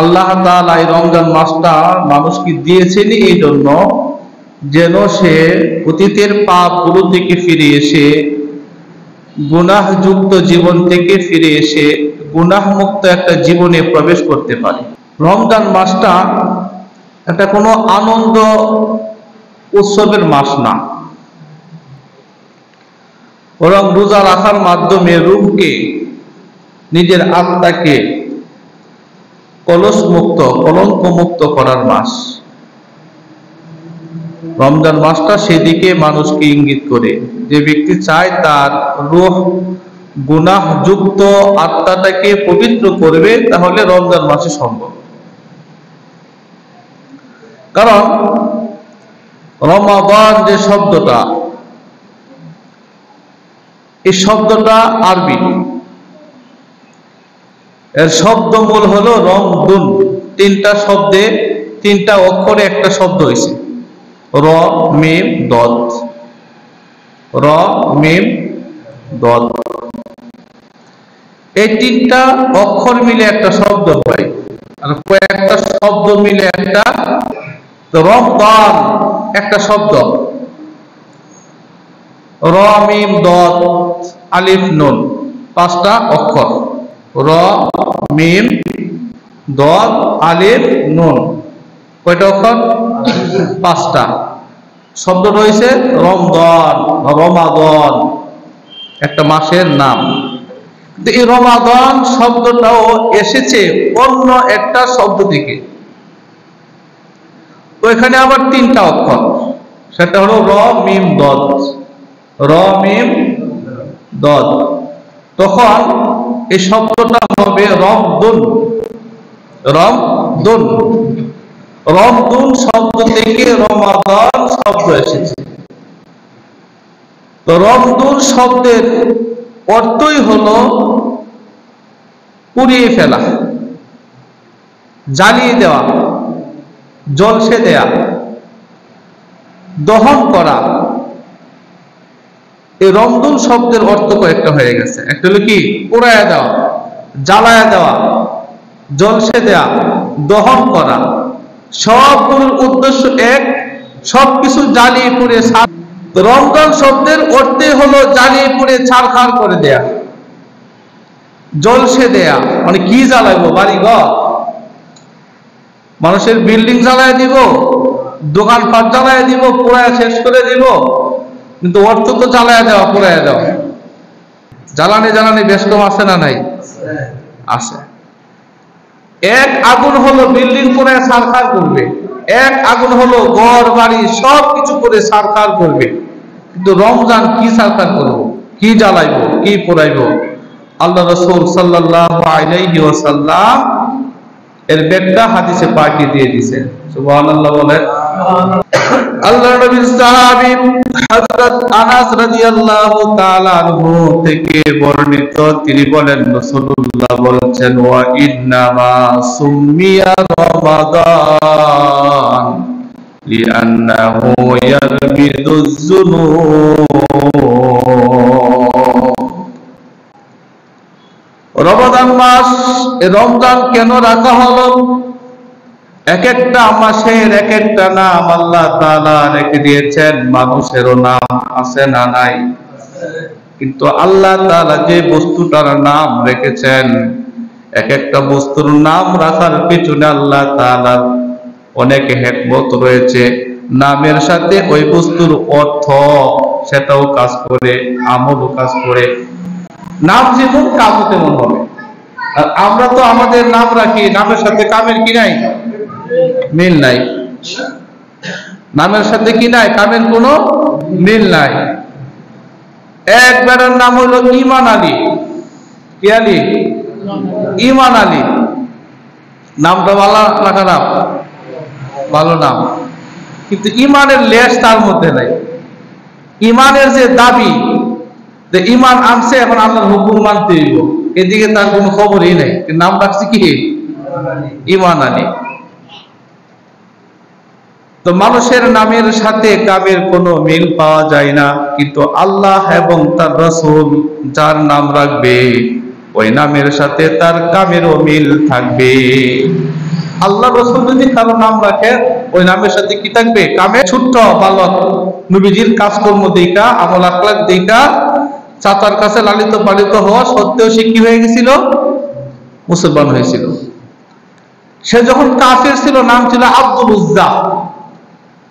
আল্লাহ তাআলা এই রমজান মাসটা মানুষকে দিয়েছেন এই জন্য যেন সে অতীতের পাপগুলো থেকে ফিরে এসে গুনাহযুক্ত জীবন থেকে ফিরে এসে গুনাহমুক্ত একটা জীবনে প্রবেশ করতে পারে। রমজান মাসটা এটা কোনো আনন্দ উৎসবের মাস না, বরং রোজা রাখার মাধ্যমে রূহকে, নিজের আত্মাকে কলস মুক্ত, কলঙ্ক মুক্ত করার মাস। রমজান মাসটা সেদিকে মানুষকে ইঙ্গিত করে, যে ব্যক্তি চায় তার রূহ গুনাহযুক্ত আত্মাটাকে পবিত্র করবে, তাহলে রমজান মাসে সম্ভব। কারণ রমাদান যে শব্দটা, এই শব্দটা আরবি, এর শব্দমূল হলো রমদুন। তিনটা শব্দে, তিনটা অক্ষরে একটা শব্দ হয়েছে, র মিম দদ। র মিম দদ, এই তিনটা অক্ষর মিলে একটা শব্দ হয়, আর কয়েকটা শব্দ মিলে একটা রমদান একটা শব্দ। র মিম দদ আলিফ নুন, পাঁচটা অক্ষর। র মিম দদ আলিফ নুন, কয়টা অক্ষর? পাঁচটা। শব্দ রয়েছে রমদান, রমাদান একটা মাসের নাম। এই রমাদান শব্দটাও এসেছে অন্য একটা শব্দ থেকে, ওইখানে আবার তিনটা অক্ষর, সেটা হলো র মিম দদ। র মিম দদ, তখন এই শব্দটা হবে রমদুন। রমদুন, রমদুন শব্দ থেকে রমাদান শব্দ এসেছে। তো রমদুন শব্দের অর্থই হলো পুড়িয়ে ফেলা, জ্বালিয়ে দেওয়া, জ্বলসে দেয়া, দহন করা। এই রমদুন শব্দের অর্থ কয়েকটা হয়ে গেছে। একটা হলো কি? পোড়ায়া দেওয়া, জ্বালায়া দেওয়া, জ্বলসে দেওয়া, দহন করা। সবগুলোর উদ্দেশ্য এক, সবকিছু জ্বালিয়ে পুড়ে। রমজান শব্দের অর্থে হলো জ্বালিয়ে পুড়ে ছারখার করে দেয়া, জ্বলসে দেয়া। মানে কি জ্বালাইবো? বাড়িঘর, মানুষের বিল্ডিং জ্বালায় দিব, দোকানপাট জ্বালায় দিব, পুরায় শেষ করে দিব, কিন্তু অর্থ তো জ্বালায় দেওয়া, পুরায় দেওয়া। জ্বালানি জ্বালানি বেশ কম আছে না নাই? আছে। এক আগুন হলো বিল্ডিং করে ছারখার করবে, এক আগুন হলো ঘর বাড়ি সবকিছু করে ছারখার করবে। কিন্তু রমজান কি ছারখার করবো? কি জ্বালাইবো? কি পোড়াইবো? আল্লাহ রাসূল সাল্লাল্লাহু আলাইহি ওয়াসাল্লাম এর ব্যাখ্যা হাদিসে পাকে দিয়ে দিয়েছেন। সুবহানাল্লাহ বলেন। আল্লাহর নবীর সাহাবী হযরত আনাস রাদিয়াল্লাহু তাআলা আনহু থেকে বর্ণিত, তিনি বলেন রাসূলুল্লাহ বলেছেন, ওয়া ইন্নামা সুম্মিয়া রমাদান লিআন্নাহু ইয়ারবিদুজ যুনুব। রমাদান মাস, রমজান কেন রাখা হলো? এক একটা মাসের এক একটা নাম আল্লাহ তাআলা রেখে দিয়েছেন। মানুষেরও নাম আছে না নাই? কিন্তু আল্লাহ তাআলা যে বস্তুটার নাম রেখেছেন, এক একটা বস্তুর নাম রাখার পিছনে আল্লাহ তাআলার অনেক হিকমত রয়েছে। নামের সাথে ওই বস্তুর অর্থ সেটাও কাজ করে, আমলও কাজ করে। নাম যেমন কাজও তেমন হবে। আর আমরা তো আমাদের নাম রাখি, নামের সাথে কামের কি নাই? মিল নাই। নামের সাথে কি নাই? কামের কোনো মিল নাই। এক বেটার নাম হলো ঈমান আলী। কি আলী? ঈমান আলী। নামটা ভালো না খারাপ? ভালো নাম, কিন্তু ঈমানের লেশ তার মধ্যে নাই। ঈমানের যে দাবি, যে ঈমান আনছে, এখন আল্লাহর হুকুম মানতে হইব, এদিকে তার কোনো খবরই নাই। নাম রাখছে কি? ঈমান আলী। তো মানুষের নামের সাথে কামের কোনো মিল পাওয়া যায় না, কিন্তু আল্লাহ এবং তার রাসূল যার নাম রাখবে ওই নামের সাথে তার কামেরও মিল থাকবে। আল্লাহ রাসূল যদি কারো নাম রাখে ওই নামের সাথে কি থাকবে? কামে। ছোট্ট বালক নবীজির কাজকর্ম দেখা, আমল আখলাক দেখা, চাচার কাছে লালিত পালিত হওয়া সত্ত্বেও সে কি হয়ে গেছিল? মুসলমান হয়েছিল। সে যখন কাফির ছিল নাম ছিল আব্দুল উজ্জা।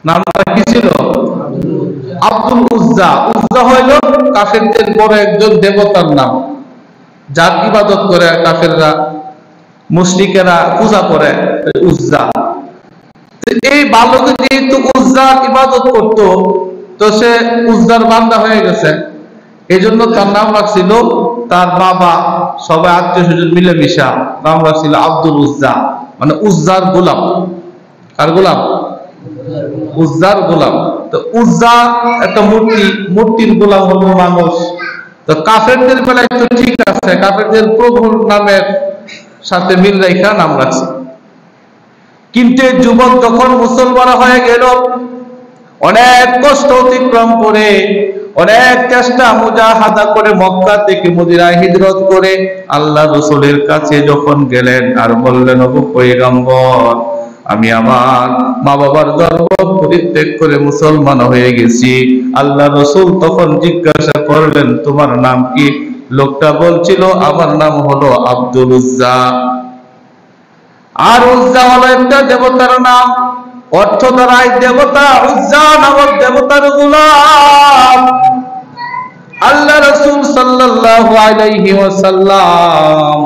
নামটা কি ছিল? আব্দুল উজ্জা। উজ্জা হইল কাফিরদের বড় একজন দেবতার নাম, যার ইবাদত করে কাফিররা, মুশরিকেরা পূজা করে, উজ্জা। এই বালক যেহেতু উজ্জার ইবাদত করত, তো সে উজ্জার বান্দা হয়ে গেছে। এই জন্য তার নাম রাখছিল, তার বাবা সবাই আত্মীয় স্বজন মিলেমিশা নাম রাখছিল আব্দুল উজ্জা, মানে উজ্জার গোলাম। কার গোলাম? উজ্জার গোলাম। তো উজ্জা একটা মূর্তি, মূর্তির গোলাম হলো মানুষ। তো কাফেরদের বেলায় তো ঠিক আছে, কাফেরদের প্রভুর নামের সাথে মিল রেখা নাম রাখছে। কিন্তু যুবক যখন মুসলমান হয়ে গেল, অনেক কষ্ট অতিক্রম করে, অনেক চেষ্টা মুজাহাদা করে মক্কা থেকে মদিনায় হিজরত করে আল্লাহ রাসূলের কাছে যখন গেলেন আর বললেন, ওগো পয়গম্বর, আমি আমার মা বাবার ধর্ম পরিত্যাগ করে মুসলমান হয়ে গেছি। আল্লাহ রাসূল তখন জিজ্ঞাসা করলেন, তোমার নাম কি? লোকটা বলছিল, আমার নাম হলো আব্দুল উজ্জা। আর উজ্জা হলো একটা দেবতার নাম, অর্থ দ্বারাই দেবতা। উজ্জা নামক দেবতার গোলাম। আল্লাহ রাসূল সাল্লাল্লাহু আলাইহি ওয়াসাল্লাম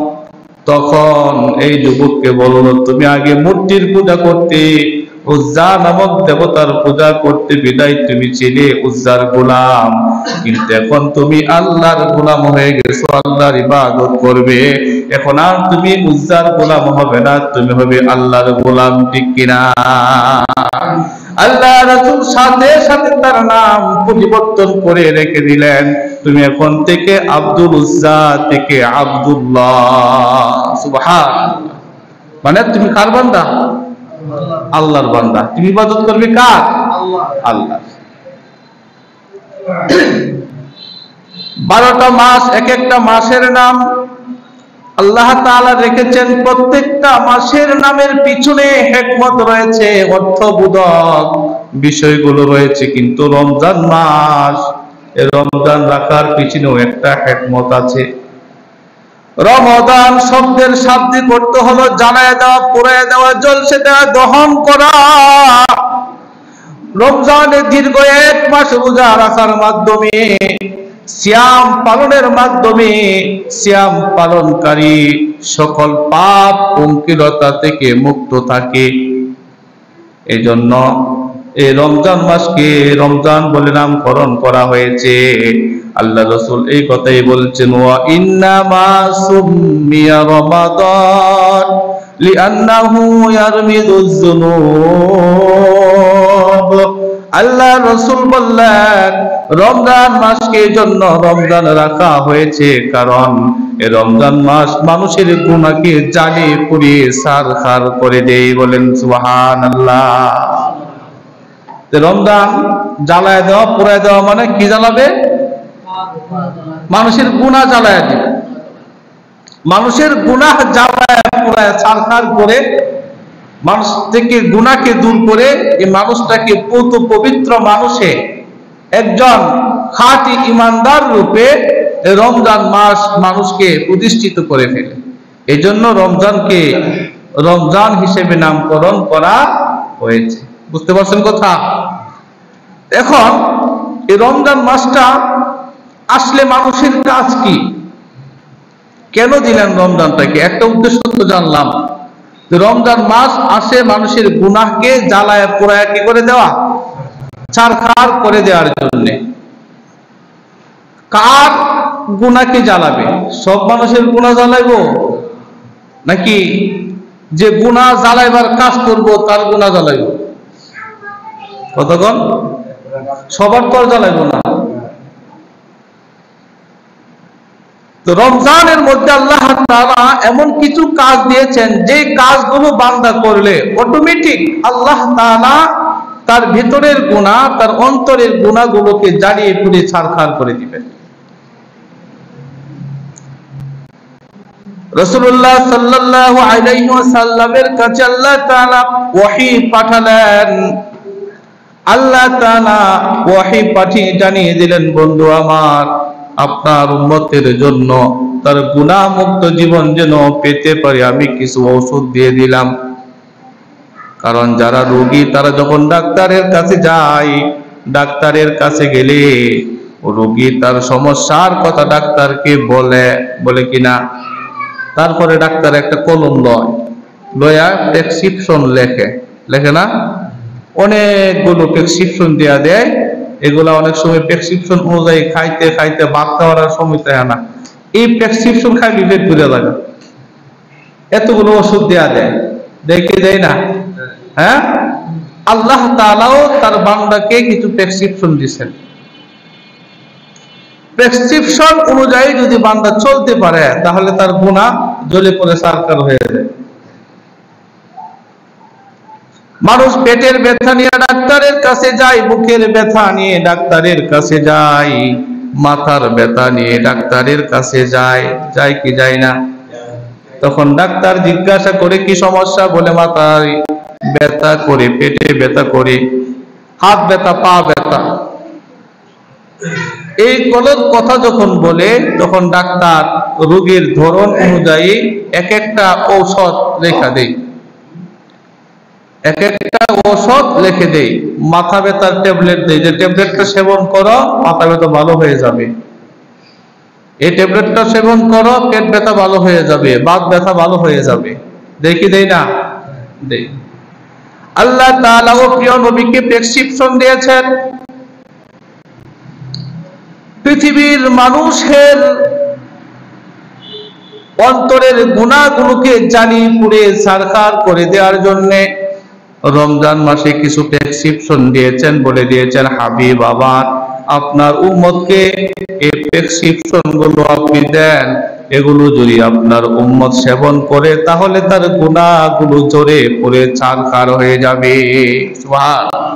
তখন এই যুবককে বলল, তুমি আগে মূর্তির পূজা করতে, উজ্জা নামক দেবতার পূজা করতে, বিদায় তুমি ছিলে উজ্জার গোলাম, কিন্তু এখন তুমি আল্লাহর গোলাম হয়ে গেছো, আল্লাহর ইবাদত করবে। এখন আর তুমি উজ্জার গোলাম হবে না, তুমি হবে আল্লাহর গোলাম। ঠিক কিনা? আল্লাহ রাসূল সাথে সাথে তার নাম পরিবর্তন করে রেখে দিলেন। তুমি এখন থেকে আব্দুল উজ্জা থেকে আব্দুল্লাহ। সুবহানাল্লাহ। মানে তুমি কার বান্দা? আল্লাহর বান্দা। তুমি ইবাদত করবে কার? আল্লাহ। 12টা মাস, এক একটা মাসের নাম আল্লাহ তাআলা রেখেছেন। প্রত্যেকটা মাসের নামের পিছনে হিকমত রয়েছে, অর্থবোধক বিষয়গুলো রয়েছে। কিন্তু রমজান মাস, এই রমজান রাখার পিছনেও একটা হিকমত আছে। রমাদান শব্দের শাব্দিক অর্থ হলো জ্বালায় দেওয়া, পুড়ায় দেওয়া, জ্বলসে দেওয়া, দহন করা। রমজানের দীর্ঘ 1 মাস রোজা রাখার মাধ্যমে, সিয়াম পালনের মাধ্যমে সিয়াম পালনকারী সকল পাপ পঙ্কিলতা থেকে মুক্ত থাকে। এই জন্য এই রমজান মাসকে রমজান বলে নামকরণ করা হয়েছে। আল্লাহ রাসূল এই কথাই বলছেন, ওয়া ইন্নামা সুম্মিয়া রমাদান লিআন্নাহু ইয়ারমিদুজ যুনুব। আল্লাহ রাসূল বললেন, রমজান মাসকে জন্য রমজান রাখা হয়েছে কারণ এই রমজান মাস মানুষের গুনাহকে জ্বালিয়ে পুড়িয়ে ছারখার করে দেয়। বলেন সুবহানাল্লাহ। রমজান জ্বালায় দেওয়া, পুড়ায় দেওয়া মানে কি? জ্বালাবে? মানুষের গুনাহ জ্বালায় দিবে। মানুষের গুনাহ জ্বালায় পুড়ায় ছারখার করে মানুষ থেকে গুনাহকে দূর করে এই মানুষটাকে পবিত্র মানুষে একজন খাঁটি ইমানদার রূপে রমজান মাস মানুষকে প্রতিষ্ঠিত করে ফেলে। এই জন্য রমজানকে রমজান হিসেবে নামকরণ করা হয়েছে। বুঝতে পারছেন কথা? এখন এই রমজান মাসটা আসলে মানুষের কাজ কি? কেন দিলেন রমজানটাকে? একটা উদ্দেশ্য তো জানলাম, রমজান মাস আসে মানুষের গুনাহকে জ্বালায় পোড়ায় কি করে দেওয়া, ছারখার করে দেওয়ার জন্য। কার গুনাহকে জ্বালাবে? সব মানুষের গুনাহ জ্বালাইবো নাকি যে গুনাহ জ্বালাইবার কাজ করবো তার গুনাহ জ্বালাইবো? কতক্ষণ? সবার তো জ্বালাইবো না। তো রমজানের মধ্যে আল্লাহ তাআলা এমন কিছু কাজ দিয়েছেন যে কাজগুলো বান্দা করলে অটোমেটিক আল্লাহ তাআলা তার ভিতরের গুনাহ, তার অন্তরের গুনাহগুলোকে জ্বালিয়ে পুড়িয়ে ছারখার করে দিবেন। রাসূলুল্লাহ সাল্লাল্লাহু আলাইহি ওয়াসাল্লামের কাছে আল্লাহ তাআলা ওহী পাঠালেন। আল্লাহ তাআলা ওহী পাঠিয়ে জানিয়ে দিলেন, বন্ধু আমার, আপনার উম্মতের জন্য তার গুনাহ মুক্ত জীবন যেন পেতে পারে আমি কিছু ঔষধ দিয়ে দিলাম। কারণ যারা রোগী তারা যখন ডাক্তারের কাছে যায়, ডাক্তারের কাছে গেলে রোগী তার সমস্যার কথা ডাক্তারকে বলে কিনা, তারপরে ডাক্তার একটা কলম লয়া প্রেসক্রিপশন লেখে না, অনেকগুলো প্রেসক্রিপশন দেয়া দেয়। এগুলা অনেক সময় প্রেসক্রিপশন অনুযায়ী খাইতে খাইতে ভাত খাওয়ার সময় চায় না, এই প্রেসক্রিপশন খাইলে পেট ভরে লাগে, এতগুলো ওষুধ দেয়া দেয়, দেখে দেয় না? হ্যাঁ, আল্লাহ তাআলাও তার বান্দাকে কিছু প্রেসক্রিপশন দিয়েছেন। প্রেসক্রিপশন অনুযায়ী যদি বান্দা চলতে পারে তাহলে তার গুনাহ জ্বলে পড়ে সারকার হয়ে যায়। মানুষ পেটের ব্যথা নিয়ে ডাক্তারের কাছে যায়, বুকের ব্যথা নিয়ে ডাক্তারের কাছে যায়, মাথার ব্যথা নিয়ে ডাক্তারের কাছে যায় কি যায় না? তখন ডাক্তার জিজ্ঞাসা করে কি সমস্যা, বলে মাথায় ব্যথা করে, পেটে ব্যথা করে, হাত ব্যথা, পা ব্যথা। এই কথা যখন বলে তখন ডাক্তার রোগীর ধরন অনুযায়ী এক একটা ঔষধ লেখা দেয়, এক একটা ঔষধ লিখে দেয়। মাথা ব্যথার ট্যাবলেট দেয়, যে ট্যাবলেটটা সেবন করো মাথা ব্যথা ভালো হয়ে যাবে, এই ট্যাবলেটটা সেবন করো পেট ব্যথা ভালো হয়ে যাবে, বাত ব্যথা ভালো হয়ে যাবে। দেখি দেই না? দেই। আল্লাহ তাআলা ও প্রিয় নবীকে প্রেসক্রিপশন দিয়েছেন। পৃথিবীর মানুষের অন্তরের গুনাহগুলোকে জ্বালিয়ে পুড়ে ছারখার করে দেওয়ার জন্য রমজান মাসে কিছু প্রেসক্রিপশন দিয়েছেন, বলে দিয়েছেন, হাবিব আমার, আপনার উম্মতকে এই প্রেসক্রিপশন গুলো আপনি দেন, এগুলো যদি আপনার উম্মত সেবন করে তাহলে তার গুনাহগুলো ঝরে পড়ে ছারখার হয়ে যাবে। সুবহানাল্লাহ।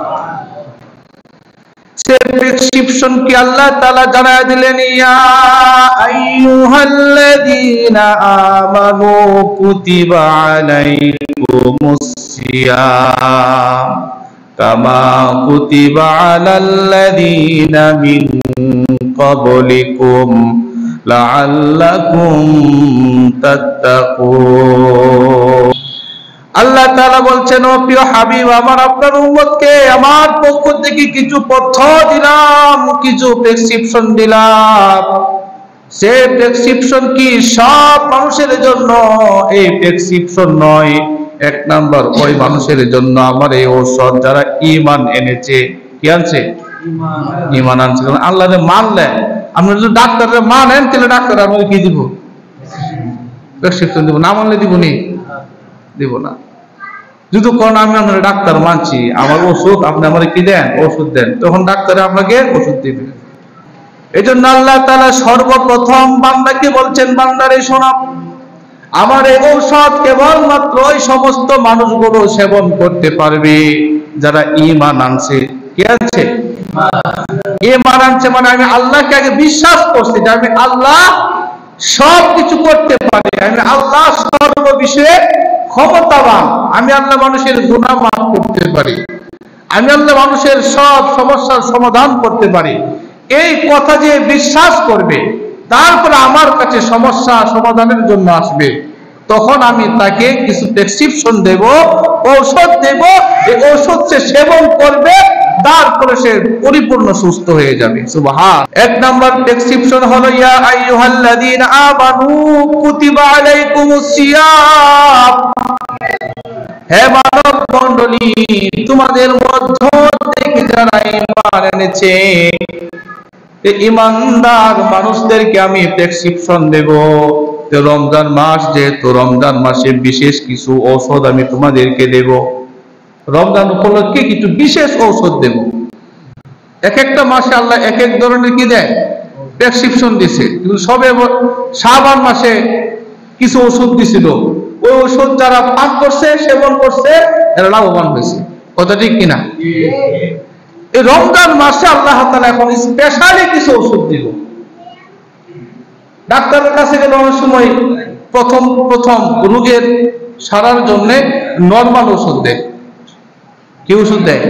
সে প্রেসক্রিপশন কি আল্লাহ তাআলা জানায় দিলেন, ইয়া আইয়ুহাল্লাযীনা আমানু কুতিবা আলাইকুমুস সিয়াম কামা কুতিবা আলাল্লাযীনা মিন ক্বাবলিকুম লাআল্লাকুম তাত্তাকুন। আল্লাহ তাআলা বলছেন, ও প্রিয় হাবিব আমার, আপনার উম্মতকে আমার পক্ষ থেকে কিছু পথ্য দিলাম, কিছু প্রেসক্রিপশন দিলাম। সে প্রেসক্রিপশন কি সব মানুষের জন্য? এই প্রেসক্রিপশন নয়। এক নাম্বার ওই মানুষের জন্য আমার এই ঔষধ যারা ঈমান এনেছে। কি আনছে? ঈমান আনছে। আল্লাহরে মানলে, আপনি যদি ডাক্তারে মানেন তাহলে ডাক্তার আপনাকে কি দিব? প্রেসক্রিপশন দিব। না মানলে দিব নি? দিব না। যদি কোন আমি আপনার ডাক্তার মানছি, আমার ওষুধ আপনি আমার কি দেন? ওষুধ দেন, তখন ডাক্তারে আপনাকে ওষুধ দিবে। এই জন্য আল্লাহ তাআলা সর্বপ্রথম বান্দাকে বলছেন, বান্দারে শোনো, আমার এই ঔষধ কেবলমাত্র ওই সমস্ত মানুষগুলো সেবন করতে পারবে যারা ঈমান আনছে। কি আছে? ঈমান আনছে মানে আমি আল্লাহকে আগে বিশ্বাস করছি যে আমি আল্লাহ সব কিছু করতে পারি, আমি আল্লাহ সর্ববিষয়ে ক্ষমতাবান, আমি আল্লাহ মানুষের গুনাহ মাফ করতে পারি, আমি আল্লাহ মানুষের সব সমস্যার সমাধান করতে পারি। এই কথা যে বিশ্বাস করবে, তারপরে আমার কাছে সমস্যা সমাধানের জন্য আসবে, তখন আমি তাকে কিছু প্রেসক্রিপশন দেব, ঔষধ দেব। এই ঔষধ সে সেবন করবে, তারপরে সে পরিপূর্ণ সুস্থ হয়ে যাবে। সুবহান। এক নাম্বার প্রেসক্রিপশন হলো, ইয়া আইয়ুহাল্লাযীনা আমানু কুতিবা আলাইকুমুস সিয়াম। হে মানব মণ্ডলী, তোমাদের মধ্য থেকে যারা ঈমান এনেছে, এই ঈমানদার মানুষদেরকে আমি প্রেসক্রিপশন দেব। রমজান মাস যেহেতু, রমজান মাসে বিশেষ কিছু ঔষধ আমি তোমাদেরকে দেব। রমজান উপলক্ষে কিছু বিশেষ ঔষধ দেব। এক একটা মাসে আল্লাহ এক এক ধরনের কি দেয়? প্রেসক্রিপশন দিছে। কিন্তু সবে শাবান মাসে কিছু ওষুধ দিছিল, ওই ওষুধ যারা পান করছে, সেবন করছে, এরা লাভবান হয়েছে। কথা ঠিক কিনা? এই রমজান মাসে আল্লাহ তাআলা এখন স্পেশালি কিছু ওষুধ দিল। ডাক্তারের কাছে গেলে অনেক সময় প্রথম প্রথম রোগের সারার জন্য নরমাল ওষুধ দেয়। কি ওষুধ দেয়?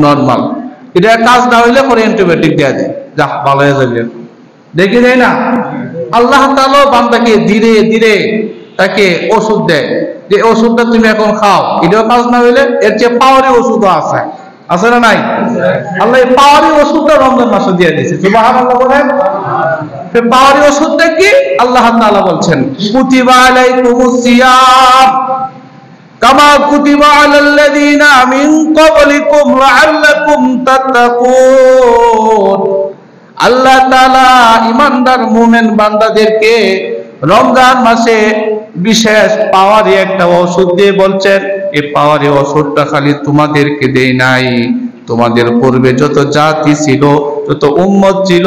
নরমাল। এটা কাজ না হইলে পরে অ্যান্টিবায়োটিক দেয়া দেয়, যা ভালো হয়ে যাবে, দেখে যায় না। আল্লাহ তাআলা বান্দাকে ধীরে ধীরে তাকে ওষুধ দেয়, যে ওষুধটা তুমি এখন খাও। এটাও কাজ না হইলে এর চেয়ে পাওয়ারি ওষুধও আছে, আছে না নাই? আল্লাহ এই পাওয়ারি ওষুধটা রমজান মাসে দিয়ে দিয়েছে। সুবহানাল্লাহ বলেন। পাওয়ারি ওষুধটা কি? আল্লাহ তাআলা বলছেন, কুতিবা আলাইকুমুস সিয়াম কামা কুতিবা আলাল্লাযীনা মিন ক্বাবলিকুম লাআল্লাকুম তাত্তাকুন। আল্লাহ তাআলা ঈমানদার মুমিন বান্দাদেরকে রমজান মাসে বিশেষ পাওয়ারি একটা ওষুধ দিয়ে বলছেন, এই পাওয়ারি ওষুধটা খালি তোমাদেরকে দেই নাই, তোমাদের পূর্বে যত জাতি ছিল, যত উম্মত ছিল,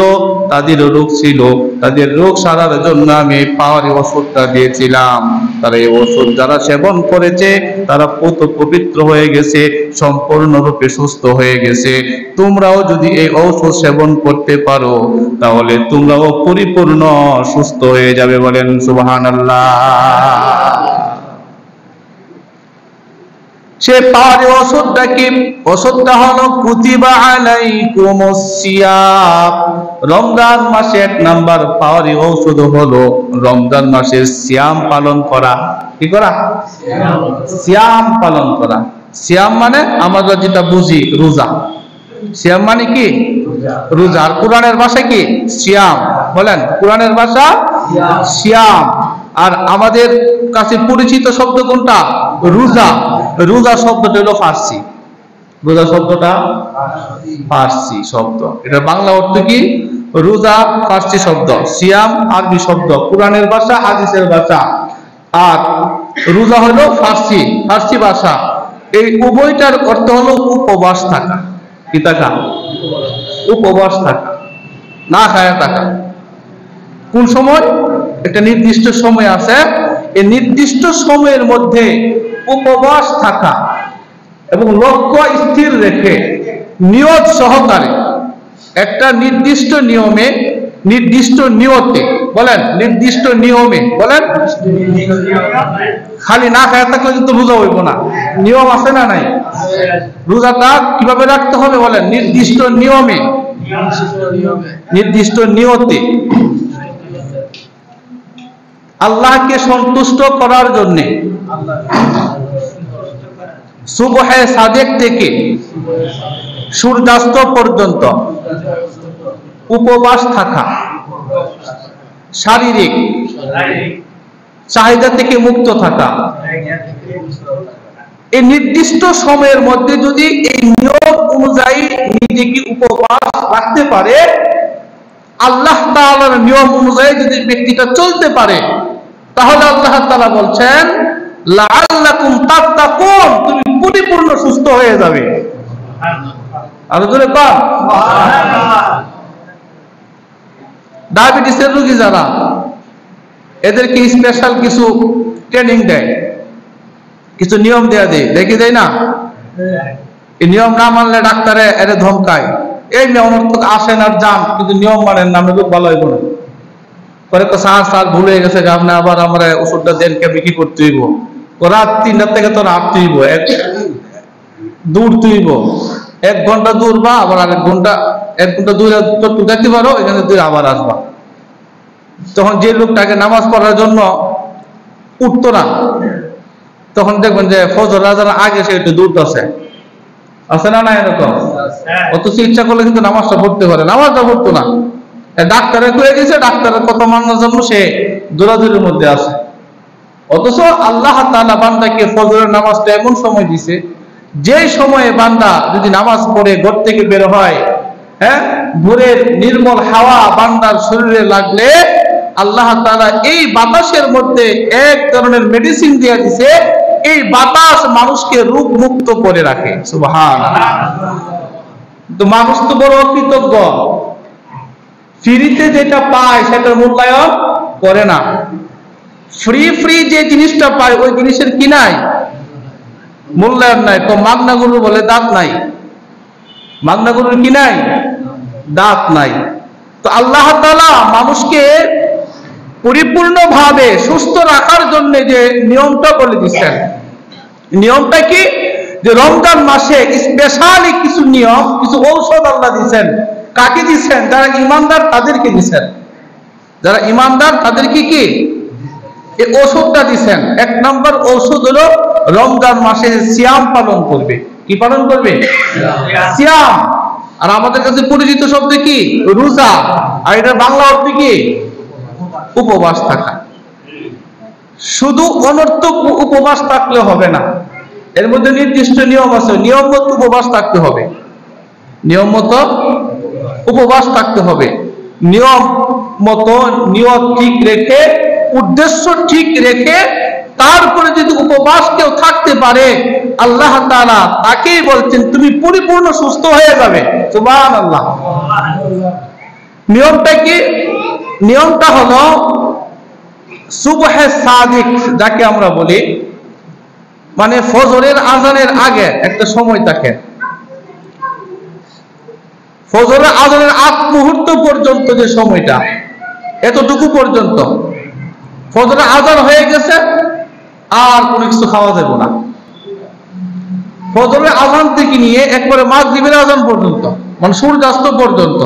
তাদের রোগ ছিল, তাদের রোগ সারার জন্য আমি এই পাওয়ারি ওষুধটা দিয়েছিলাম। তারা এই ওষুধ যারা সেবন করেছে তারা পবিত্র হয়ে গেছে, সম্পূর্ণরূপে সুস্থ হয়ে গেছে। তোমরাও যদি এই ঔষধ সেবন করতে পারো তাহলে তোমরাও পরিপূর্ণ সুস্থ হয়ে যাবে। বলেন সুবহানাল্লাহ। সে পাওয়ারি ওষুধটা কি? ওষুধটা হলো কুতিবা আলাইকুমুস সিয়াম। রমজান মাসে এক নাম্বার পাওয়ারি ওষুধ হলো রমজান মাসে সিয়াম পালন করা। কি করা? সিয়াম পালন করা। সিয়াম মানে আমরা যেটা বুঝি রোজা। সিয়াম মানে কি? রোজা। আর কোরআনের ভাষা কি? সিয়াম। বলেন, কোরআনের ভাষা সিয়াম। আর আমাদের কাছে পরিচিত শব্দ কোনটা? রোজা। রোজা শব্দটা হলো ফার্সি। রোজা শব্দটা ফার্সি শব্দ। এটা বাংলা অর্থ কি? রোজা ফার্সি শব্দ, সিয়াম আরবি শব্দ, কোরআনের ভাষা হাদিসের ভাষা। আর রোজা হলো ফার্সি ভাষা। এই উভয়টার অর্থ হলো উপবাস থাকা। কি থাকা? উপবাস থাকা, না খায়া থাকা। কোন সময়? একটা নির্দিষ্ট সময় আছে, এই নির্দিষ্ট সময়ের মধ্যে উপবাস থাকা এবং লক্ষ্য স্থির রেখে নিয়ত সহকারে একটা নির্দিষ্ট নিয়মে, নির্দিষ্ট নিয়তে, বলেন নির্দিষ্ট নিয়মে, বলেন। খালি না খায়া থাকলে কিন্তু রোজা হইব না, নিয়ম আছে না নাই? রোজাটা কিভাবে রাখতে হবে? বলেন নির্দিষ্ট নিয়মে, নির্দিষ্ট নিয়তে, আল্লাহকে সন্তুষ্ট করার জন্য সুবহে সাদেক থেকে সূর্যাস্ত পর্যন্ত উপবাস থাকা, শারীরিক চাহিদা থেকে মুক্ত থাকা। এই নির্দিষ্ট সময়ের মধ্যে যদি এই নিয়ম অনুযায়ী নিজেকে উপবাস রাখতে পারে, আল্লাহ তাআলার নিয়ম অনুযায়ী যদি ব্যক্তিটা চলতে পারে, তাহলে আল্লাহ তাআলা বলছেন লাআল্লাকুম তাত্তাকুন, তুমি পরিপূর্ণ সুস্থ হয়ে যাবে। আর জোরে বল সুবহানাল্লাহ। ডায়াবেটিসের রোগী যারা, এদেরকে স্পেশাল কিছু ট্রেনিং দেয়, কিছু নিয়ম দেয়া দেয়, দেখি দেয় না? এই নিয়ম না মানলে ডাক্তারে এরে ধমকায়, এই নিয়ম আসেন আর যান, কিন্তু নিয়ম মানেন না, রোগ ভালো হইব না। পরে তো স্যার ভুলে গেছে, আপনি আবার আমরা ওষুধটা দেন, কেমনি কি করতে হইব? রাত 3টা থেকে তো রাত তুইব, দূর তুইব, 1 ঘন্টা দূর বা আবার 1 ঘন্টা দূরে তো দেখতে পারো, এখানে তুই আবার আসবা। তখন যে লোকটাকে নামাজ পড়ার জন্য উঠতো না, তখন দেখবেন যে ফজর আজানের আগে সে একটু দূর আছে না? না এরকম? অথচ ইচ্ছা করলে কিন্তু নামাজটা পড়তে পারে, নামাজটা পড়তো না। ডাক্তারে কয়ে গেছে, ডাক্তারের কথা মানার জন্য সে দৌড়াদৌড়ির মধ্যে আছে। অথচ আল্লাহ তাআলা বান্দাকে ফজরের নামাজটা এমন সময় দিছে, যে সময়ে বান্দা যদি নামাজ পড়ে ঘর থেকে বের হয়, ভোরের নির্মল হাওয়া বান্দার শরীরে লাগলে আল্লাহ তাআলা এই বাতাসের মধ্যে এক ধরনের মেডিসিন দিয়ে দিছে, এই বাতাস মানুষকে রোগ মুক্ত করে রাখে। সুবহানাল্লাহ। তো মানুষ তো বড় অকৃতজ্ঞ, ফ্রিতে যেটা পায় সেটার মূল্যায়ন করে না। ফ্রি যে জিনিসটা পায় ওই জিনিসের কি নাই? মূল্যায়ন নাই। তো মাগনা গরু বলে দাঁত নাই, মাগনা গরুর কি নাই? দাঁত নাই। তো আল্লাহ তাআলা মানুষকে পরিপূর্ণভাবে সুস্থ রাখার জন্য যে নিয়মটা বলে দিচ্ছেন, নিয়মটা কি? যে রমজান মাসে স্পেশালি কিছু নিয়ম, কিছু ঔষধ আল্লাহ দিচ্ছেন। কাকে দিচ্ছেন? যারা ইমানদার তাদেরকে দিচ্ছেন। যারা ইমানদার তাদেরকে কি এই ঔষধটা দিচ্ছেন? এক নম্বর ঔষধ হলো রমজান মাসে সিয়াম পালন করবে। কি পালন করবে? সিয়াম। আর আমাদের কাছে পরিচিত শব্দ কি? রোজা। আর এটার বাংলা অর্থ কি? উপবাস থাকা। শুধু অনর্থক উপবাস থাকলে হবে না, এর মধ্যে নির্দিষ্ট নিয়ম আছে। নিয়ম মতো উপবাস থাকতে হবে, নিয়ম মতো উপবাস থাকতে হবে। নিয়ম মতো নিয়ত ঠিক রেখে, উদ্দেশ্য ঠিক রেখে তারপরে যদি উপবাস কেউ থাকতে পারে, আল্লাহ তাআলা তাকেই বলছেন তুমি পরিপূর্ণ সুস্থ হয়ে যাবে। সুবহানাল্লাহ। নিয়মটা কি? নিয়মটা হলো সুবহে সাদিক, যাকে আমরা বলি, মানে ফজরের আজানের আগে একটা সময় থাকে, ফজরের আজানের আগ মুহূর্ত পর্যন্ত যে সময়টা, এতটুকু পর্যন্ত। ফজরের আজান হয়ে গেছে, আর কোনো কিছু খাওয়া যাবে না। ফজরের আজান থেকে নিয়ে একবারে মাগরিবের আজান পর্যন্ত, মানে সূর্যাস্ত পর্যন্ত,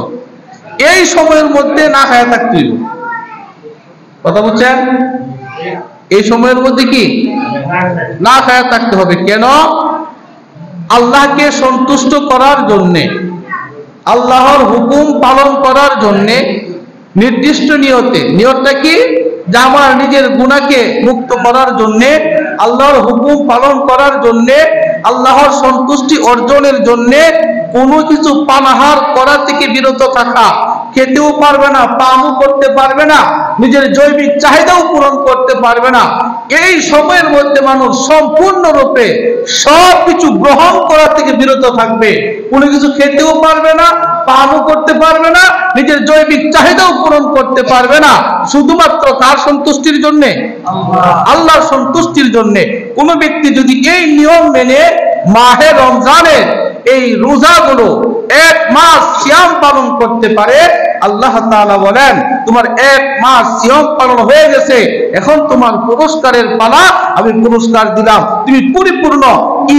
এই সময়ের মধ্যে না খায়া থাকতে হবে। কথা বুঝছেন? এই সময়ের মধ্যে কি না খায়া থাকতে হবে। কেন? আল্লাহকে সন্তুষ্ট করার জন্যে, আল্লাহর হুকুম পালন করার জন্যে নির্দিষ্ট নিয়তে। নিয়তটা কি? যে আমার নিজের গুনাহকে মুক্ত করার জন্যে, আল্লাহর হুকুম পালন করার জন্যে, আল্লাহর সন্তুষ্টি অর্জনের জন্যে কোনো কিছু পানাহার করা থেকে বিরত থাকা। খেতেও পারবে না, পানও করতে পারবে না, নিজের জৈবিক চাহিদাও পূরণ করতে পারবে না। এই সময়ের মধ্যে মানুষ সম্পূর্ণরূপে সবকিছু গ্রহণ করা থেকে বিরত থাকবে। কোনো কিছু খেতেও পারবে না, পানও করতে পারবে না, নিজের জৈবিক চাহিদাও পূরণ করতে পারবে না। শুধুমাত্র কার সন্তুষ্টির জন্য? আল্লাহর সন্তুষ্টির জন্য। কোন ব্যক্তি যদি এই নিয়ম মেনে মাহে রমজানের এই রোজাগুলো এক মাস সিয়াম পালন করতে পারে, আল্লাহ তাআলা বলেন তোমার এক মাস সিয়াম পালন হয়ে গেছে, এখন তোমার পুরস্কারের পালা, আমি পুরস্কার দিলাম। তুমি পরিপূর্ণ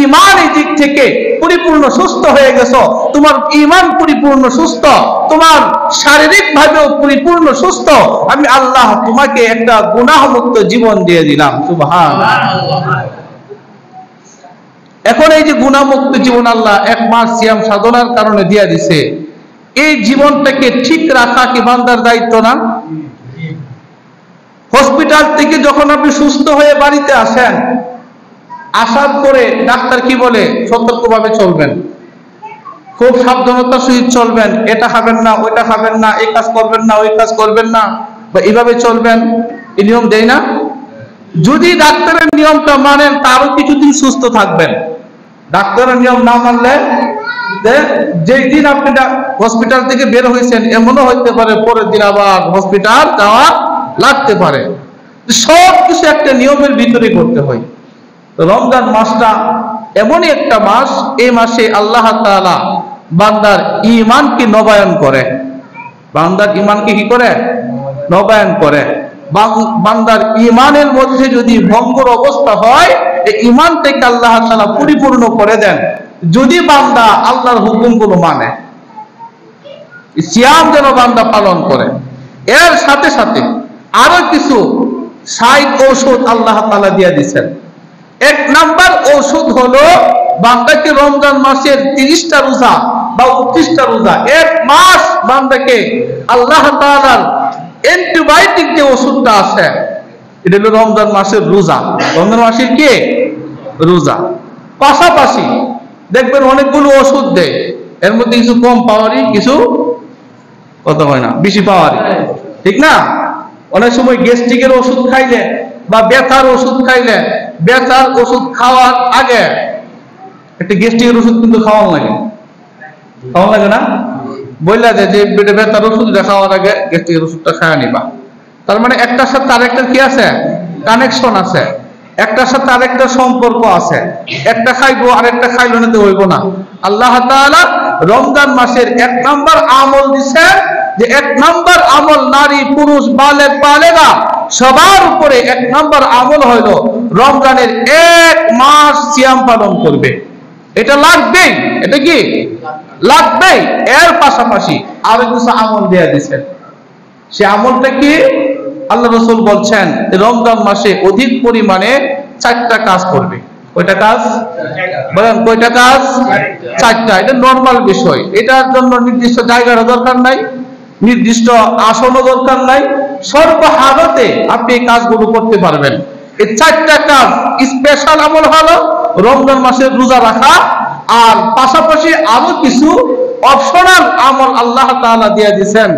ঈমানের দিক থেকে পরিপূর্ণ সুস্থ হয়ে গেছো, তোমার ঈমান পরিপূর্ণ সুস্থ, তোমার শারীরিক ভাবেও পরিপূর্ণ সুস্থ, আমি আল্লাহ তোমাকে একটা গুনাহমুক্ত জীবন দিয়ে দিলাম। সুবহানাল্লাহ। এখন এই যে গুনাহমুক্ত জীবন আল্লাহ এক মাস সিয়াম সাধনার কারণে দিয়ে দিছে, এই জীবনটাকে ঠিক রাখা কি বান্দার দায়িত্ব না? হসপিটাল থেকে যখন আপনি সুস্থ হয়ে বাড়িতে আসেন, আসার পরে ডাক্তার কি বলে? সতর্কভাবে চলবেন, খুব সাবধানতার সহিত চলবেন, এটা খাবেন না, ওইটা খাবেন না, এই কাজ করবেন না, ওই কাজ করবেন না, বা এইভাবে চলবেন, এই নিয়ম দেয় না? যদি ডাক্তারের নিয়মটা মানেন তারও কিছুদিন সুস্থ থাকবেন। ডাক্তারের নিয়ম না মানলে যেই দিন আপনি হসপিটাল থেকে বের হয়েছেন, এমনও হইতে পারে পরের দিন আবার হসপিটাল যাওয়া লাগতে পারে। সব কিছু একটা নিয়মের ভিতরে করতে হয়। রমজান মাসটা এমনই একটা মাস, এই মাসে আল্লাহ তাআলা বান্দার ঈমানকে নবায়ন করে। বান্দার ঈমানকে কি করে? নবায়ন করে। বান্দার ঈমানের মধ্যে যদি ভঙ্গুর অবস্থা হয়, এই ঈমানটাকে আল্লাহ তাআলা পরিপূর্ণ করে দেন যদি বান্দা আল্লাহর হুকুমগুলো মানে, সিয়াম যেন বান্দা পালন করে। এর সাথে সাথে আরো কিছু সাইড ঔষধ আল্লাহ তাআলা দিয়ে দিয়েছেন। এক নাম্বার ঔষধ হলো বান্দাকে রমজান মাসের 30টা রোজা বা 29টা রোজা, এক মাস বান্দাকে আল্লাহ তাআলার অ্যান্টিবায়োটিক যে ওষুধটা আছে, এটা হলো রমজান মাসের রোজা। রমজান মাসের কি? রোজা। পাশাপাশি দেখবেন অনেকগুলো ওষুধ দেয়, এর মধ্যে কিছু কম পাওয়ারই, কিছু কথা হয় না বেশি পাওয়ারই, ঠিক না? অনেক সময় গ্যাস্ট্রিকের ওষুধ খাইলে বা ব্যথার ওষুধ খাইলে, ব্যথার ওষুধ খাওয়ার আগে একটা গ্যাস্ট্রিকের ওষুধ কিন্তু খাওয়ানো লাগে না? বললা যে ব্যথার ওষুধটা খাওয়ার আগে গ্যাস্ট্রিকের ওষুধটা খাওয়া নিবা। তার মানে একটার সাথে আরেকটার কি আছে? কানেকশন আছে। একটার সাথে আরেকটা সম্পর্ক আছে, একটা খাইবো আরেকটা খাইলো না তো হইব না। আল্লাহ তাআলা রমজান মাসের 1 নাম্বার আমল দিচ্ছেন যে 1 নাম্বার আমল নারী পুরুষ বালেগ বালেগা সবার উপরে 1 নাম্বার আমল হলো রমজানের 1 মাস সিয়াম পালন করবে। এটা লাগবেই, এটা কি লাগবেই। এর পাশাপাশি আরো কিছু আমল দেয়া দিচ্ছেন। সে আমলটা কি? আল্লাহ রাসূল বলছেন রমজান মাসে অধিক পরিমাণে 4টা কাজ করবে। কয়টা কাজ বলেন? কয়টা কাজ? 4টা। এটা নরমাল বিষয়, এটার জন্য নির্দিষ্ট জায়গার দরকার নাই, নির্দিষ্ট আসনও দরকার নাই, সর্বহালতে আপনি এই কাজগুলো করতে পারবেন। এই 4টা কাজ স্পেশাল আমল হলো রমজান মাসে রোজা রাখা, আর পাশাপাশি আরো কিছু অপশনাল আমল আল্লাহ তাআলা দিয়ে দিয়েছেন,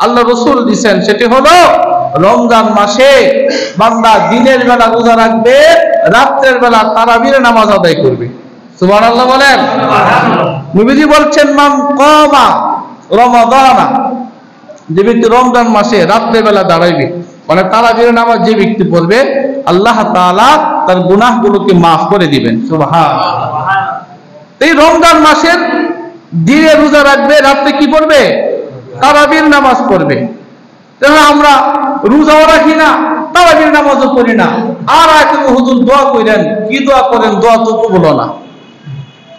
আল্লাহ রাসূল দিয়েছেন। সেটি হলো রমজান মাসে বান্দা দিনের বেলা রোজা রাখবে, রাতের বেলা তারাবির নামাজ আদায় করবে। সুবহানাল্লাহ বলেন। নবীজি বলছেন মান কামা রমাদানা, যে ব্যক্তি রমজান মাসে রাতের বেলা দাঁড়াইবে মানে তারাবির নামাজ যে ব্যক্তি পড়বে, আল্লাহ তাআলা তার গুনাহগুলোকে মাফ করে দিবেন। সুবহানাল্লাহ। এই রমজান মাসের দিনে রোজা রাখবে, রাতে কি পড়বে? তারাবির নামাজ পড়বে। আমরা রোজাও রাখি না, তারাবির নামাজও পড়ি না, আর একটু হুজুর দোয়া করেন, কি দোয়া করেন? দোয়া তো বলো না,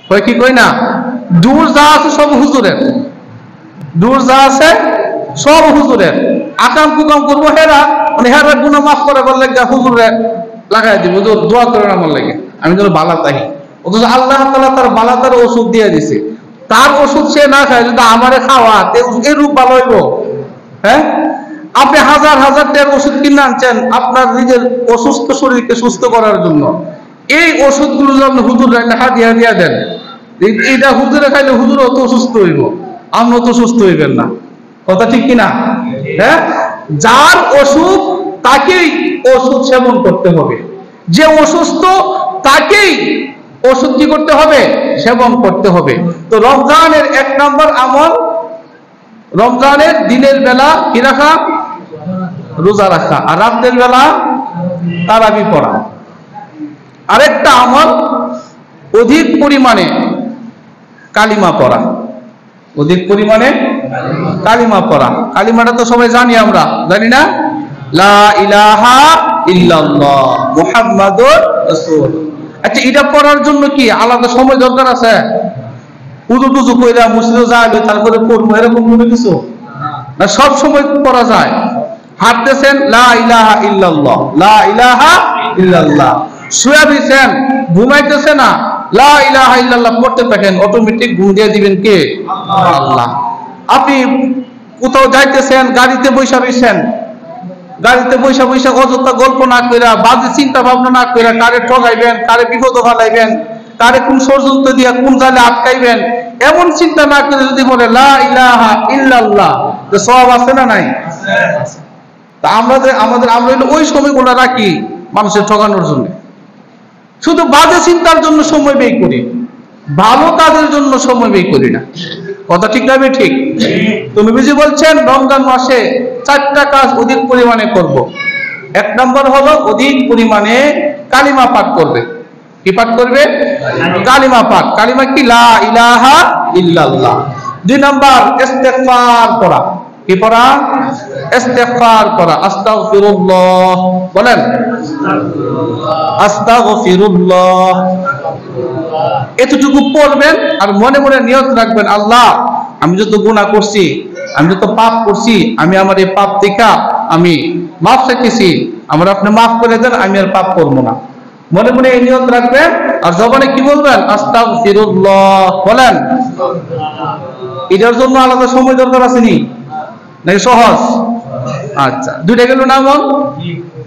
কই কি কই না? দূর যা আছে সব হুজুরের, দূর যা আছে সব হুজুরের। আকাম কুকাম করবো হেরা, মানে হেরা গুনাহ মাফ করে বললে হুজুরে লাগাই দিব, দোয়া করেন আমার লাগে আমি যেন বালা তাই। অথচ আল্লাহ তাআলা তার বালা তার ওষুধ দিয়ে দিছে, তার ওষুধ সে না খায়, যদি আমারে খাওয়া এই রূপ ভালো হইব? হ্যাঁ, আপনি হাজার হাজার টাকার ওষুধ কিনে আনছেন আপনার নিজের অসুস্থ শরীরকে সুস্থ করার জন্য। এই ওষুধগুলো যখন হুজুর লেখা দিয়া দিয়া দেন, এটা হুজুরে খাইলে হুজুর অত অসুস্থ হইব, আপনি তো সুস্থ হইবেন না। কথা ঠিক কিনা? হ্যাঁ, যার অসুখ তাকেই ওষুধ সেবন করতে হবে, যে অসুস্থ তাকেই ওষুধ কি করতে হবে? সেবন করতে হবে। তো রমজানের 1 নাম্বার আমল রমজানের দিনের বেলা কি রাখা? রোজা রাখা, আর রাতের বেলা তারাবি পড়া। আরেকটা আমল অধিক পরিমাণে কালিমা পড়া, অধিক পরিমাণে কালিমা পড়া। কালিমাটা তো সবাই জানি, আমরা জানি না? লা ইলাহা ইল্লাল্লাহ মুহাম্মাদুর রাসূল। আচ্ছা, এটা পড়ার জন্য কি আলাদা সময় দরকার আছে? উযু টুজু কইরা মসজিদে যাবে তারপরে পড়বো এরকম কোনো কিছু না, সব সময় পড়া যায়। হাঁটতেছেন লা ইলাহা ইল্লাল্লাহ, লা ইলাহা ইল্লাল্লাহ। শুয়ে দিয়েছেন, ঘুমাইতেছে না, লা ইলাহা ইল্লাল্লাহ পড়তে থাকেন, অটোমেটিক ঘুম দিয়ে দিবেন কে? আল্লাহ। আপনি কোথাও যাইতেছেন, গাড়িতে বৈশা রইছেন, গাড়িতে বৈশা বৈশা অযথা গল্প না কইরা, বাজে চিন্তা ভাবনা না কইরা, কারে ঠগাইবেন, কারে বিপদ ফেলাইবেন, কারে কোন ষড়যন্ত্র দিয়া কোন জালে আটকাইবেন, এমন চিন্তা না করে যদি বলে লা ইলাহা ইল্লাল্লাহ, তো সওয়াব আছে না নাই? তা আমরা ওই সময়গুলো রাখি মানুষের ঠকানোর জন্য, শুধু বাজে চিন্তার জন্য সময় ব্যয় করি, ভালো কাজের জন্য সময় ব্যয় করি না। কথা ঠিক না? ঠিক। তো নবীজি বলছেন রমজান মাসে 4টা কাজ অধিক পরিমাণে করব। 1 নাম্বার হলো অধিক পরিমাণে কালিমা পাঠ করবে। কি পাঠ করবে? কালিমা পাঠ। কালিমা কি? লা ইলাহা ইল্লাল্লাহ। 2 নাম্বার ইস্তেগফার করা। কি পড়া? ইস্তেগফার করা। আস্তাগফিরুল্লাহ বলেন, আস্তাগফিরুল্লাহ। এতটুকু পড়বেন আর মনে মনে নিয়ত রাখবেন, আল্লাহ আমি যত গুনাহ করছি, আমি যত পাপ করছি, আমি আমার এই পাপ থেকে আমি মাফ চাইতেছি, আমার আপনি মাফ করে দেন, আমি আর পাপ করবো না। মনে মনে এই নিয়ত রাখবেন। আর জবানে কি বলবেন? আস্তাগফিরুল্লাহ বলেন। এটার জন্য আলাদা সময় দরকার আছে নি নাকি সহজ? আচ্ছা, 2টা গেল না আমল।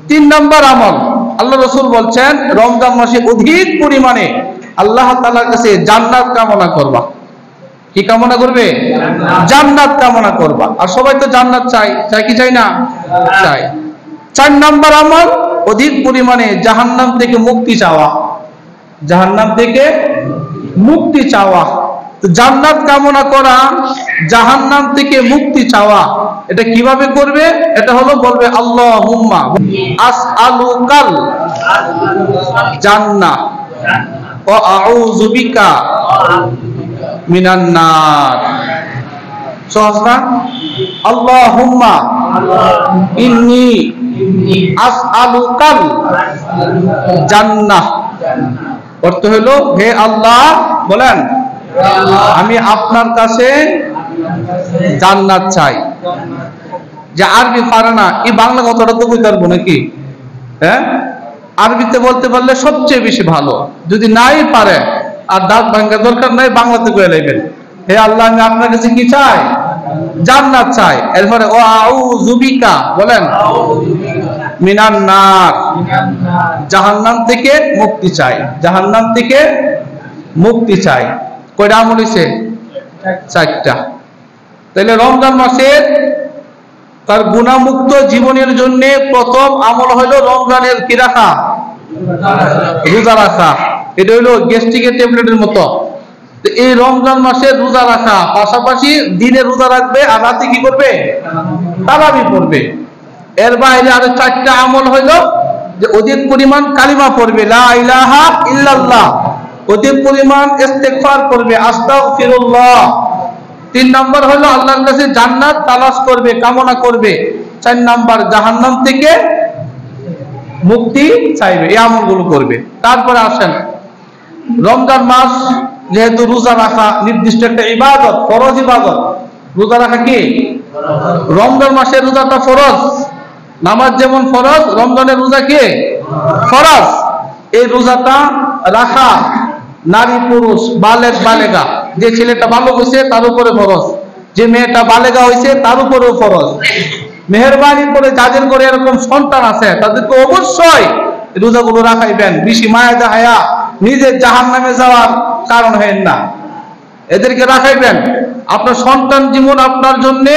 3 নাম্বার আমল আল্লাহ রাসূল বলছেন রমজান মাসে অধিক পরিমাণে আল্লাহ তাআলার কাছে জান্নাত কামনা করবা। কি কামনা করবে? জান্নাত কামনা করবা। আর সবাই তো জান্নাত চাই, চাই কি চাই না? চাই। 4 নাম্বার আমল অধিক পরিমাণে জাহান্নাম থেকে মুক্তি চাওয়া, জাহান্নাম থেকে মুক্তি চাওয়া। তো জান্নাত কামনা করা, জাহান্নাম থেকে মুক্তি চাওয়া, এটা কিভাবে করবে? এটা হলো বলবে আল্লাহুম্মা আসআলুকাল জান্নাহ ওয়া আউযু বিকা মিনান নার। সহজ না? আল্লাহুম্মা ইন্নী আসআলুকাল জান্নাহ, অর্থ হলো হে আল্লাহ, বলেন আমি আপনার কাছে জান্নাত চাই। যে আরবি পারে না, এই বাংলা কথাটা তো বুঝতে পারবো নাকি? হ্যাঁ, আরবিতে বলতে পারলে সবচেয়ে বেশি ভালো। যদি নাই পারে আর দাঁত ভাঙার দরকার নাই, বাংলাতে কয়ে নেবেন হে আল্লাহ আমি আপনার কাছে কি চাই? জান্নাত চাই। এরপরে ও আউযু বিকা, বলেন মিনান নার, জাহান্নাম থেকে মুক্তি চাই, জাহান্নাম থেকে মুক্তি চাই। কয়টা আমল হইছে? 4টা। তাহলে রমজান মাসের তার গুনাহমুক্ত জীবনের জন্য প্রথম আমল হলো রমজানের কি রাখা? রোজা রাখা। এটা হলো গ্যাস্ট্রিকের ট্যাবলেটের মতো। তো এই রমজান মাসে রোজা রাখা, পাশাপাশি দিনে রোজা রাখবে আর রাতে কি করবে? তারাবি পড়বে। এর বাইরে আরো 4টা আমল হইল যে অধিক পরিমাণ কালিমা পড়বে, লা ইলাহা ইল্লাল্লাহ, অধিক পরিমাণ ইস্তেগফার করবে, আস্তাগফিরুল্লাহ। 3 নাম্বার হলো আল্লাহর কাছে জান্নাত তালাশ করবে, কামনা করবে। 4 নাম্বার জাহান্নাম থেকে মুক্তি চাইবে, এই আমলগুলো করবে। তারপরে আসেন, রমজান মাস যেহেতু রোজা রাখা নির্দিষ্ট একটা ইবাদত, ফরজ ইবাদত। রোজা রাখা কি? রমজান মাসের রোজাটা ফরজ। নামাজ যেমন ফরজ, রমজানের রোজা কি ফরজ। এই রোজাটা রাখা নারী পুরুষ বালেগ বালেগা, যে ছেলেটা বালক হয়েছে তার উপরে ফরজ, যে মেয়েটা বালেগা হয়েছে তার উপরেও ফরজ। মেহেরবানি করে যাদের করে এরকম সন্তান আছে তাদেরকে অবশ্যই রোজাগুলো রাখাইবেন। বেশি মায়া দেখায়া নিজের জাহান্নামে যাওয়ার কারণ হবেন না, এদেরকে রাখাইবেন। আপনার সন্তান জীবন আপনার জন্য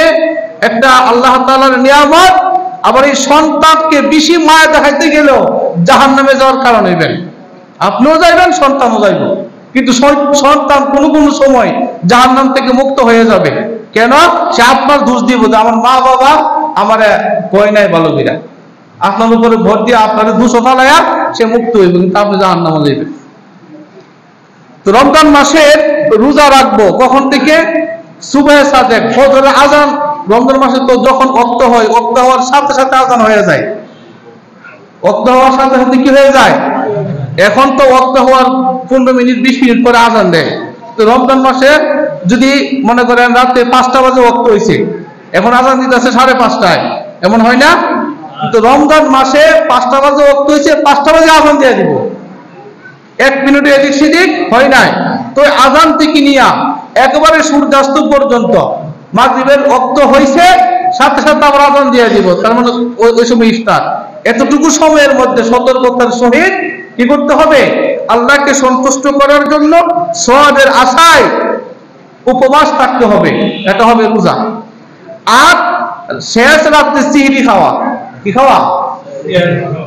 একটা আল্লাহ তাআলার নিয়ামত। আবার এই সন্তানকে বেশি মায়া দেখাইতে গেলেও জাহান্নামে যাওয়ার কারণ হইবেন। আপনিও যাইবেন, সন্তানও যাইব, কিন্তু সন্তান কোনো কোনো সময় জাহান্নাম থেকে মুক্ত হয়ে যাবে। কেন? সে আপনার দোষ দিব যে আমার মা বাবা আমারে কয় নাই ভালো বিরা, আপনার উপরে ভোট দিয়ে আপনার দোষ ফালাইয়া সে মুক্ত হইব, কিন্তু আপনি জাহান্নামে যাইবেন। তো রমজান মাসের রোজা রাখবো কখন থেকে? সুবহে সাদেক, ফজরের আজান। রমজান মাসে তো যখন ওয়াক্ত হয়, ওয়াক্ত হওয়ার সাথে সাথে আজান হয়ে যায়। ওয়াক্ত হওয়ার সাথে সাথে কি হয়ে যায়? এখন তো ওয়াক্ত হওয়ার 15 মিনিট 20 মিনিট পরে আজান দেয়। তো রমজান মাসে যদি মনে করেন রাতে 5টা বাজে ওয়াক্ত হয়েছে, এখন আজান দিতেছে 5:30টায়, এমন হয় না? তো রমজান মাসে 5টা বাজে ওয়াক্ত হয়েছে, 5টা বাজে আজান দিয়ে দিব। 1 মিনিট এদিক সেদিক হয় নাই। তো আজান থেকে নিয়ে একেবারে সূর্যাস্ত পর্যন্ত মাগরিবের ওয়াক্ত হয়েছে, সাথে সাথে আবার আজান দিয়ে দিব, তার মানে ওই সময় ইফতার। এতটুকু সময়ের মধ্যে সতর্কতার সহিত কি করতে হবে? আল্লাহকে সন্তুষ্ট করার জন্য সওয়াবের আশায় উপবাস থাকতে হবে। এটা হবে রোজা। আর শেষ রাতে সিহরি খাওয়া। কি খাওয়া?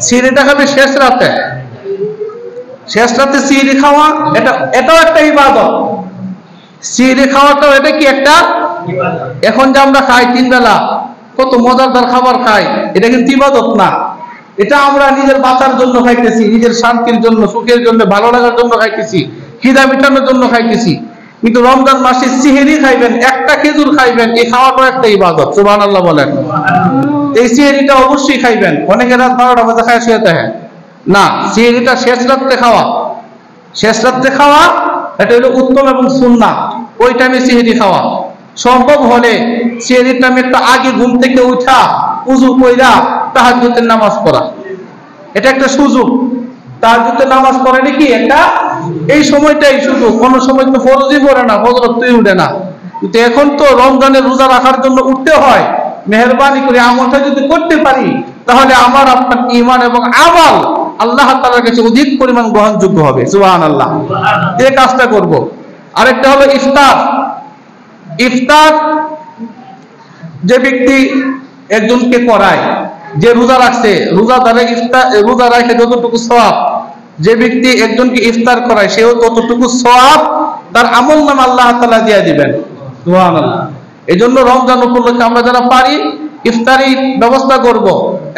সিহরিটা খাবে শেষ রাতে। শেষ রাতে সিহরি খাওয়া এটাও একটা ইবাদত। সিহরি খাওয়াটাও এটা কি একটা ইবাদত। এখন যে আমরা খাই 3 বেলা, কত মজাদার খাবার খাই, এটা কিন্তু ইবাদত না। এটা আমরা নিজের বাঁচার জন্য খাইতেছি, নিজের শান্তির জন্য, সুখের জন্য, ভালো লাগার জন্য খাইতেছি, খিদা মিটানোর জন্য খাইতেছি। কিন্তু রমজান মাসে সিহরি খাইবেন, একটা খেজুর খাইবেন, এই খাওয়াটাও একটা ইবাদত। সুবহানাল্লাহ বলেন। এই সিহরিটা অবশ্যই খাইবেন। অনেকে রাত 12টা বাজে খায় শুয়ে থাকে না, সিহরিটা শেষ রাত্রে খাওয়া। শেষ রাত্রে খাওয়া এটা হলো উত্তম এবং সুন্নাহ। ওই টাইমে সিহরি খাওয়া সম্ভব হলে সিহরির টাইমে একটু আগে ঘুম থেকে উঠা উযু কইরা তাহাজ্জুদের নামাজ পড়া, এটা একটা সুযোগ। তাহাজ্জুদের নামাজ পড়া নাকি একটা এই সময়টাই সুযোগ। কোনো সময় তো ফরজই পড়ে না, ফজরতই উঠে না। কিন্তু এখন তো রমজানের রোজা রাখার জন্য উঠতে হয়। মেহেরবানি করে আমলটা যদি করতে পারি তাহলে আমার আপনার ঈমান এবং আমল আল্লাহ তাআলার কাছে অধিক পরিমাণ গ্রহণযোগ্য হবে। সুবহানাল্লাহ। এই কাজটা করব। আরেকটা হলো ইফতার। ইফতার যে ব্যক্তি একজনকে করায়, যে রোজা রাখছে, রোজাদারে ইফতার রোজা রাখে যতটুকু সওয়াব, যে ব্যক্তি একজনকে ইফতার করায় সেও ততটুকু সওয়াব তার আমলনামা আল্লাহ তাআলা দিয়ে দিবেন। সুবহানাল্লাহ। এজন্য রমজান উপলক্ষে আমরা যারা পারি ইফতারি ব্যবস্থা করব।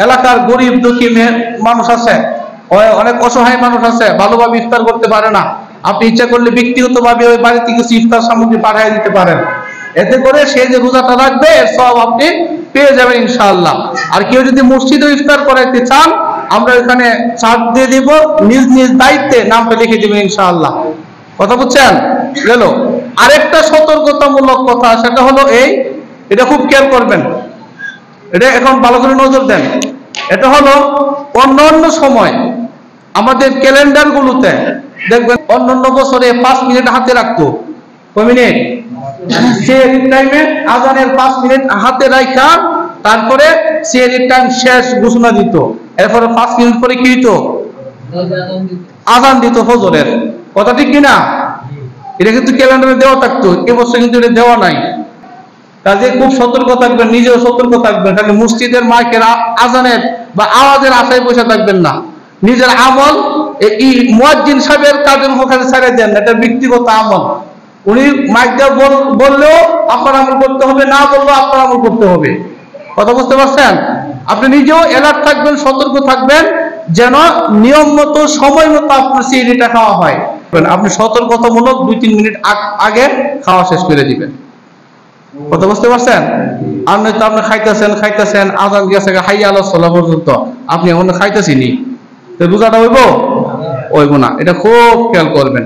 এলাকার গরিব দুঃখী মানুষ আছে, অনেক অসহায় মানুষ আছে, ভালোভাবে ইফতার করতে পারে না, আপনি ইচ্ছা করলে ব্যক্তিগতভাবে ওই বাড়িতে কিছু ইফতার সামগ্রী পাঠিয়ে দিতে পারেন। এতে করে সে যে রোজাটা রাখবে এর সব আপনি পেয়ে যাবেন ইনশাআল্লাহ। আর কেউ যদি মসজিদে ইফতার করাইতে চান, আমরা এখানে চার্ট দিয়ে দিব, নিজ নিজ দায়িত্বে নামটা লিখে দিবেন ইনশাআল্লাহ। কথা বুঝছেন? গেল। আরেকটা সতর্কতামূলক কথা, সেটা হলো এটা খুব খেয়াল করবেন, এটা এখন ভালো করে নজর দেন। এটা হলো অন্যান্য সময় আমাদের ক্যালেন্ডার গুলোতে দেখবেন অন্যান্য বছরে 5 মিনিট হাতে রাখতো। কয় মিনিট? সেহরির টাইমে আজানের 5 মিনিট হাতে রাখা, তারপরে সেহরির টাইম শেষ ঘোষণা দিত, এরপরে 5 মিনিট পরে কি হইতো? আজান দিত ফজরের। কথা ঠিক কিনা? এটা কিন্তু ক্যালেন্ডারে দেওয়া থাকতো, এবছর কিন্তু এটা দেওয়া নাই। কাজে খুব সতর্ক থাকবেন, নিজেও সতর্ক থাকবেন। খালি মসজিদের মাইকের আজানের বা আওয়াজের আশায় বসে থাকবেন না। নিজের আমল এই মুয়াজ্জিন সাহেবের কাজের মুখে ছেড়ে দেন, এটা ব্যক্তিগত আমল। উনি মাইক দিয়ে বললেও আপনার আমল করতে হবে, না বললেও আপনার আমল করতে হবে। কথা বুঝতে পারছেন? আপনি নিজেও অ্যালার্ট থাকবেন, সতর্ক থাকবেন, যেন নিয়ম মতো সময় মতো আপনার সিএডিটা খাওয়া হয়। আপনি সতর্কতামূলক 2-3 মিনিট আগে খাওয়া শেষ করে দিবেন। কথা বুঝতে পারছেন? আর নয়তো আপনি খাইতেছেন আজান গেছে হাইয়া আলাস সালাহ পর্যন্ত, আপনি এখন খাইতেছিনি, রোজাটা হইব না। এটা খুব খেয়াল করবেন।